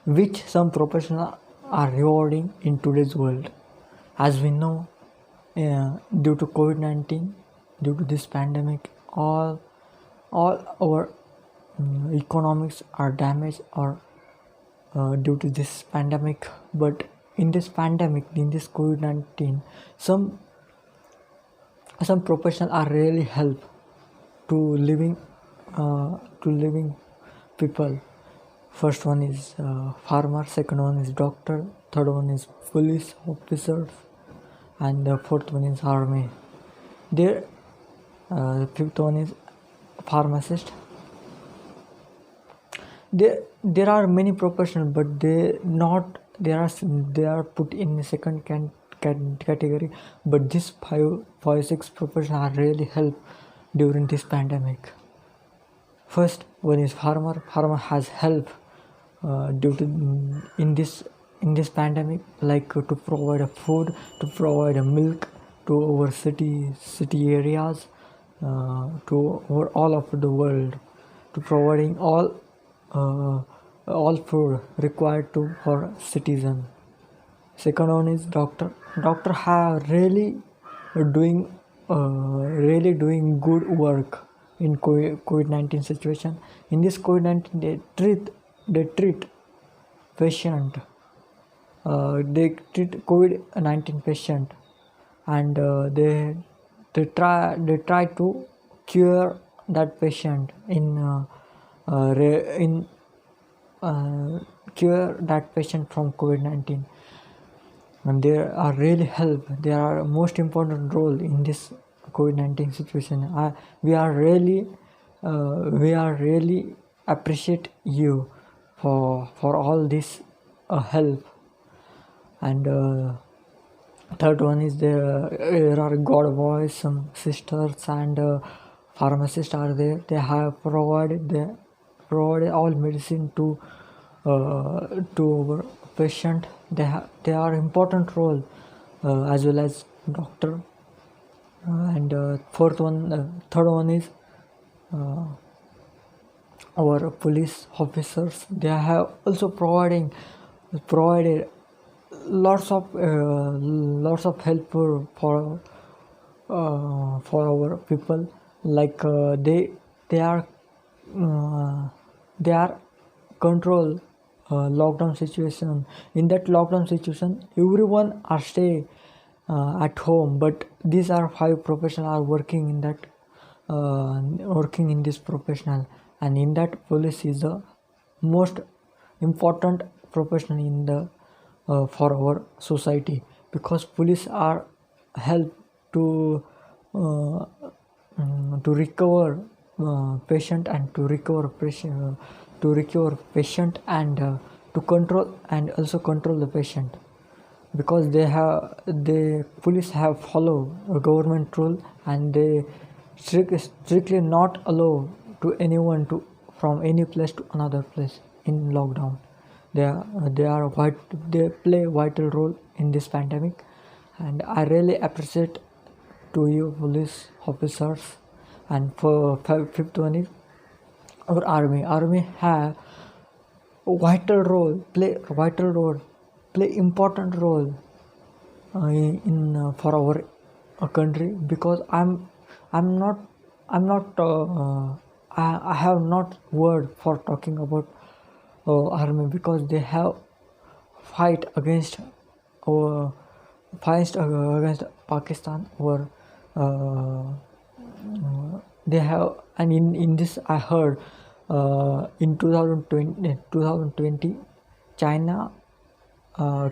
which some professionals are rewarding in today's world. As we know, due to COVID-19, due to this pandemic, all our economics are damaged or due to this pandemic. But in this pandemic, in this COVID-19, some professionals are really help to living people. First one is farmer, second one is doctor, third one is police officers, and the fourth one is army. There, the fifth one is pharmacist. There are many professionals, but they are put in the second category. But these five six professionals are really help during this pandemic. First one is farmer. Farmer has help due to in this pandemic, like to provide a food, to provide a milk to our city areas, to over all of the world, to providing all food required to for citizen. Second one is doctor. Doctor have really doing good work in COVID-19 situation. In this COVID-19, they treat patient. They treat COVID-19 patient, and they try to cure that patient cure that patient from COVID-19. And they are really help. They are most important role in this COVID-19 situation. We are really appreciate you for all this help. And third one is there are God boys, some sisters, and pharmacists are there. They have provided all medicine to our patient. They are important role as well as doctor. And third one is our police officers. They have also provided lots of help for our people. Like they are control lockdown situation. In that lockdown situation, everyone are stay at home, but these are five professionals are working in that working in this professional. And in that, police is the most important professional in the for our society, because police are help to recover patient, and to recover patient, and to control and also control the patient, because the police have follow a government rule, and they strictly not allow to anyone to from any place to another place in lockdown. They play vital role in this pandemic, and I really appreciate to you police officers. And for fifth one is our army have vital role, play important role in for our country, because I have not word for talking about army, because they have fight against Pakistan, or they have. And in this I heard in 2020 China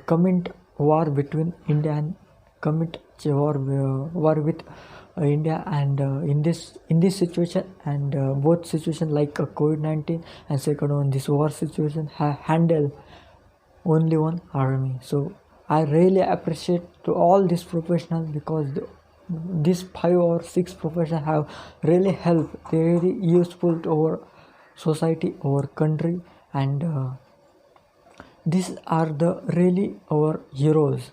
commit war between India, and commit war with India. And in this situation, and both situation like COVID-19, and second one this war situation, handle only one army. So I really appreciate to all these professionals, because these 5 or 6 professionals have really helped. They really useful to our society, our country, and these are the really our heroes.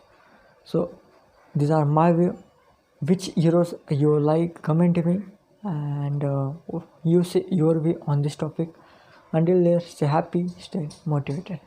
So these are my view. Which heroes you like, comment me, and you say your view on this topic. Until there, stay happy, stay motivated.